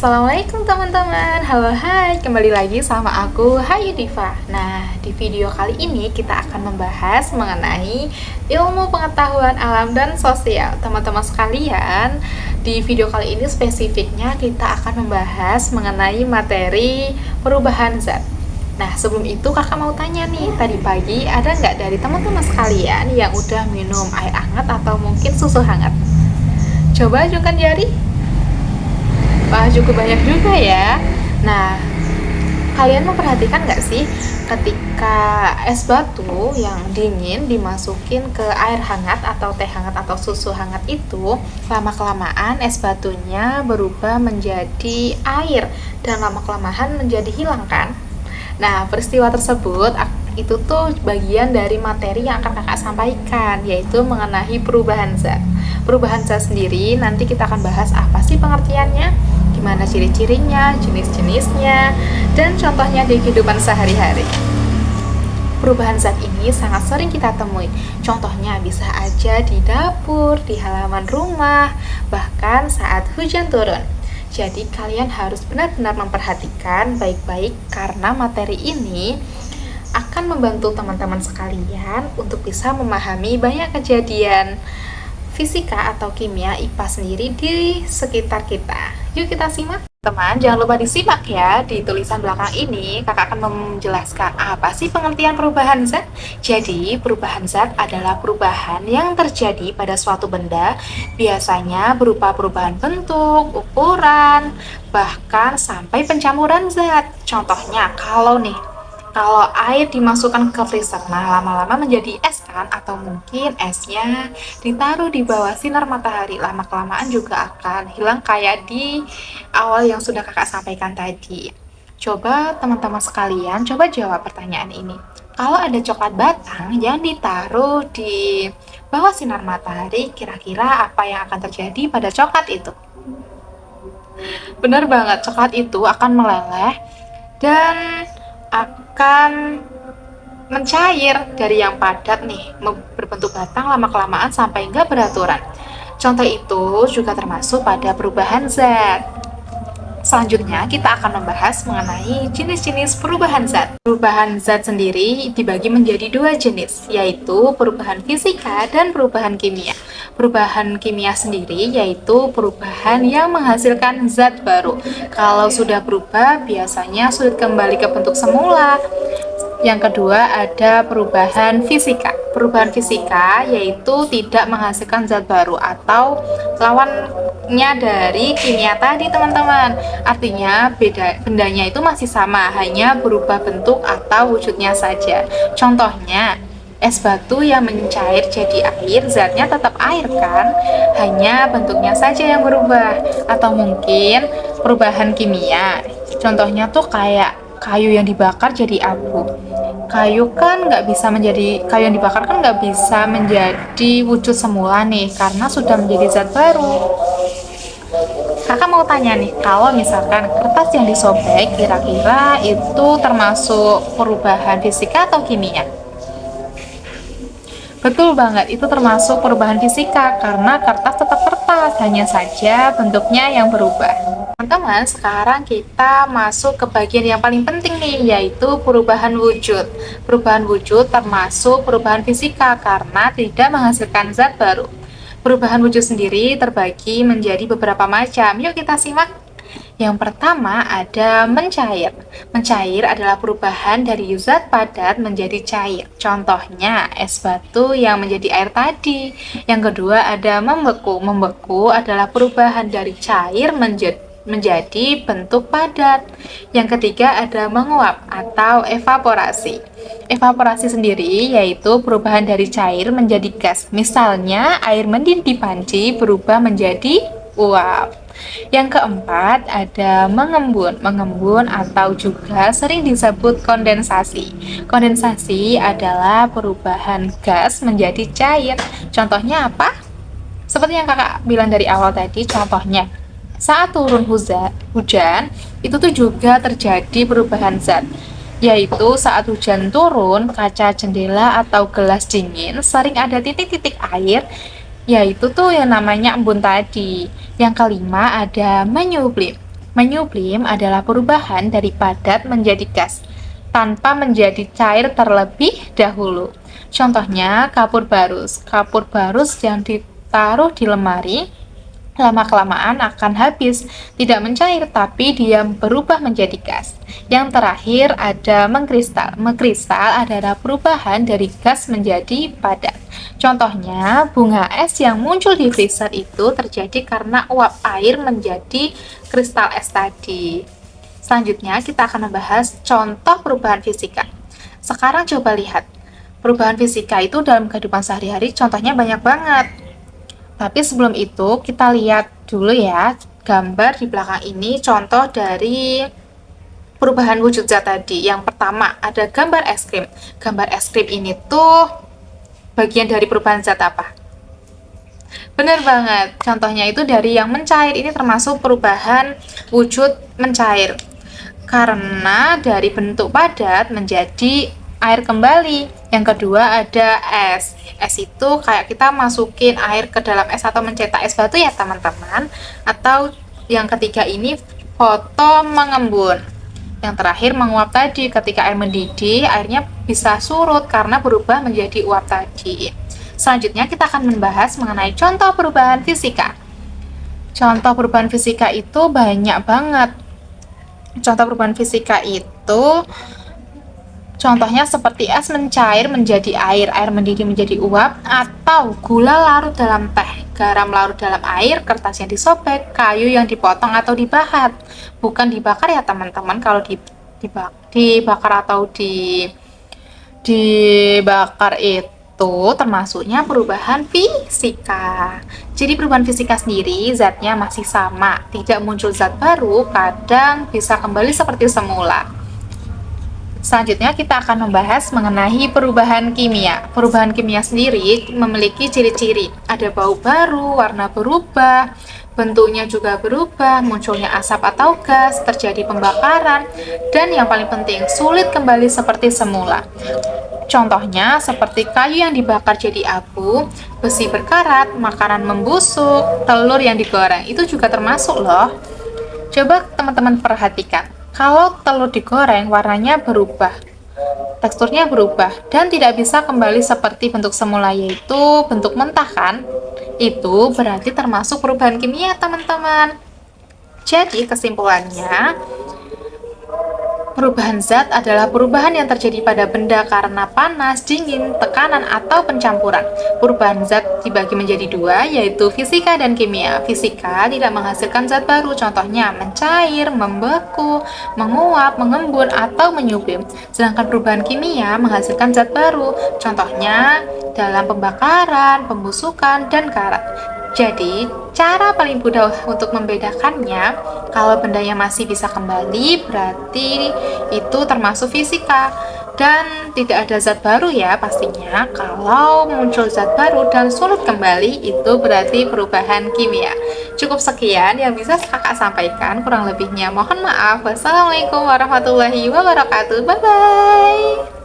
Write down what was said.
Assalamualaikum teman-teman. Halo, hai, kembali lagi sama aku, Hayu Diva. Nah, di video kali ini kita akan membahas mengenai ilmu pengetahuan alam dan sosial. Teman-teman sekalian, di video kali ini spesifiknya kita akan membahas mengenai materi perubahan zat. Nah, sebelum itu kakak mau tanya nih, tadi pagi ada nggak dari teman-teman sekalian yang udah minum air hangat atau mungkin susu hangat? Coba ajukan jari. Wah, cukup banyak juga ya. Nah, kalian memperhatikan nggak sih ketika es batu yang dingin dimasukin ke air hangat atau teh hangat atau susu hangat itu, lama-kelamaan es batunya berubah menjadi air dan lama-kelamaan menjadi hilang kan? Nah, peristiwa tersebut itu tuh bagian dari materi yang akan kakak sampaikan, yaitu mengenai perubahan zat. Perubahan zat sendiri nanti kita akan bahas apa sih pengertiannya, gimana ciri-cirinya, jenis-jenisnya, dan contohnya di kehidupan sehari-hari. Perubahan zat ini sangat sering kita temui. Contohnya bisa aja di dapur, di halaman rumah, bahkan saat hujan turun. Jadi kalian harus benar-benar memperhatikan baik-baik karena materi ini akan membantu teman-teman sekalian untuk bisa memahami banyak kejadian fisika atau kimia IPA sendiri di sekitar kita. Yuk kita simak. Teman, jangan lupa disimak ya. Di tulisan belakang ini, kakak akan menjelaskan apa sih pengertian perubahan zat. Jadi, perubahan zat adalah perubahan yang terjadi pada suatu benda, biasanya berupa perubahan bentuk, ukuran, bahkan sampai pencampuran zat. Contohnya, kalau air dimasukkan ke freezer, nah lama-lama menjadi es kan, atau mungkin esnya ditaruh di bawah sinar matahari, lama-kelamaan juga akan hilang kayak di awal yang sudah kakak sampaikan tadi. Coba teman-teman sekalian, coba jawab pertanyaan ini. Kalau ada coklat batang yang ditaruh di bawah sinar matahari, kira-kira apa yang akan terjadi pada coklat itu? Benar banget, coklat itu akan meleleh dan akan mencair dari yang padat nih, berbentuk batang lama-kelamaan sampai nggak beraturan. Contoh itu juga termasuk pada perubahan zat. Selanjutnya kita akan membahas mengenai jenis-jenis perubahan zat. Perubahan zat sendiri dibagi menjadi dua jenis, yaitu perubahan fisika dan perubahan kimia. Perubahan kimia sendiri yaitu perubahan yang menghasilkan zat baru. Kalau sudah berubah, biasanya sulit kembali ke bentuk semula. Yang kedua ada perubahan fisika. Perubahan fisika yaitu tidak menghasilkan zat baru atau lawannya dari kimia tadi teman-teman. Artinya bendanya itu masih sama, hanya berubah bentuk atau wujudnya saja. Contohnya es batu yang mencair jadi air, zatnya tetap air kan, hanya bentuknya saja yang berubah. Atau mungkin perubahan kimia, contohnya tuh kayak kayu yang dibakar jadi abu. Kayu yang dibakar kan nggak bisa menjadi wujud semula nih, karena sudah menjadi zat baru. Kakak mau tanya nih, kalau misalkan kertas yang disobek, kira-kira itu termasuk perubahan fisika atau kimia? Betul banget, itu termasuk perubahan fisika karena kertas tetap kertas, hanya saja bentuknya yang berubah. Teman-teman, sekarang kita masuk ke bagian yang paling penting nih, yaitu perubahan wujud. Perubahan wujud termasuk perubahan fisika karena tidak menghasilkan zat baru. Perubahan wujud sendiri terbagi menjadi beberapa macam. Yuk kita simak. Yang pertama ada mencair. Mencair adalah perubahan dari zat padat menjadi cair. Contohnya es batu yang menjadi air tadi. Yang kedua ada membeku. Membeku adalah perubahan dari cair menjadi bentuk padat. Yang ketiga ada menguap atau evaporasi. Evaporasi sendiri yaitu perubahan dari cair menjadi gas. Misalnya air mendidih di panci berubah menjadi uap. Yang keempat ada mengembun. Mengembun atau juga sering disebut kondensasi. Kondensasi adalah perubahan gas menjadi cair. Contohnya apa? Seperti yang kakak bilang dari awal tadi, contohnya saat turun hujan itu tuh juga terjadi perubahan zat, yaitu saat hujan turun, kaca jendela atau gelas dingin sering ada titik-titik air, yaitu tuh yang namanya embun tadi. Yang kelima ada menyublim. Menyublim adalah perubahan dari padat menjadi gas tanpa menjadi cair terlebih dahulu. Contohnya kapur barus. Kapur barus yang ditaruh di lemari lama-kelamaan akan habis, tidak mencair tapi dia berubah menjadi gas. Yang terakhir ada mengkristal. Mengkristal adalah perubahan dari gas menjadi padat. Contohnya, bunga es yang muncul di freezer itu terjadi karena uap air menjadi kristal es tadi. Selanjutnya, kita akan membahas contoh perubahan fisika. Sekarang coba lihat. Perubahan fisika itu dalam kehidupan sehari-hari contohnya banyak banget. Tapi sebelum itu, kita lihat dulu ya gambar di belakang ini contoh dari perubahan wujud zat tadi. Yang pertama, ada gambar es krim. Gambar es krim ini tuh bagian dari perubahan zat apa? Benar banget. Contohnya itu dari yang mencair. Ini termasuk perubahan wujud mencair. Karena dari bentuk padat menjadi air kembali. Yang kedua ada es. Es itu kayak kita masukin air ke dalam es atau mencetak es batu ya teman-teman. Atau yang ketiga ini foto mengembun. Yang terakhir menguap tadi, ketika air mendidih airnya bisa surut karena berubah menjadi uap tadi. Selanjutnya kita akan membahas mengenai contoh perubahan fisika. Contoh perubahan fisika itu banyak banget. Contoh perubahan fisika itu contohnya seperti es mencair menjadi air, air mendidih menjadi uap, atau gula larut dalam teh, garam larut dalam air, kertas yang disobek, kayu yang dipotong atau dibakar. Bukan dibakar ya teman-teman, kalau dibakar atau dibakar itu termasuknya perubahan fisika. Jadi perubahan fisika sendiri zatnya masih sama, tidak muncul zat baru, kadang bisa kembali seperti semula. Selanjutnya kita akan membahas mengenai perubahan kimia. Perubahan kimia sendiri memiliki ciri-ciri. Ada bau baru, warna berubah, bentuknya juga berubah, munculnya asap atau gas, terjadi pembakaran, dan yang paling penting, sulit kembali seperti semula. Contohnya seperti kayu yang dibakar jadi abu, besi berkarat, makanan membusuk, telur yang digoreng. Itu juga termasuk loh. Coba teman-teman perhatikan. Kalau telur digoreng, warnanya berubah, teksturnya berubah, dan tidak bisa kembali seperti bentuk semula, yaitu bentuk mentah kan? Itu berarti termasuk perubahan kimia, teman-teman. Jadi, kesimpulannya, perubahan zat adalah perubahan yang terjadi pada benda karena panas, dingin, tekanan, atau pencampuran. Perubahan zat dibagi menjadi dua, yaitu fisika dan kimia. Fisika tidak menghasilkan zat baru, contohnya mencair, membeku, menguap, mengembun, atau menyublim. Sedangkan perubahan kimia menghasilkan zat baru, contohnya dalam pembakaran, pembusukan, dan karat. Jadi, cara paling mudah untuk membedakannya, kalau bendanya masih bisa kembali, berarti itu termasuk fisika. Dan tidak ada zat baru ya pastinya. Kalau muncul zat baru dan sulit kembali, itu berarti perubahan kimia. Cukup sekian yang bisa kakak sampaikan, kurang lebihnya mohon maaf. Wassalamualaikum warahmatullahi wabarakatuh. Bye-bye.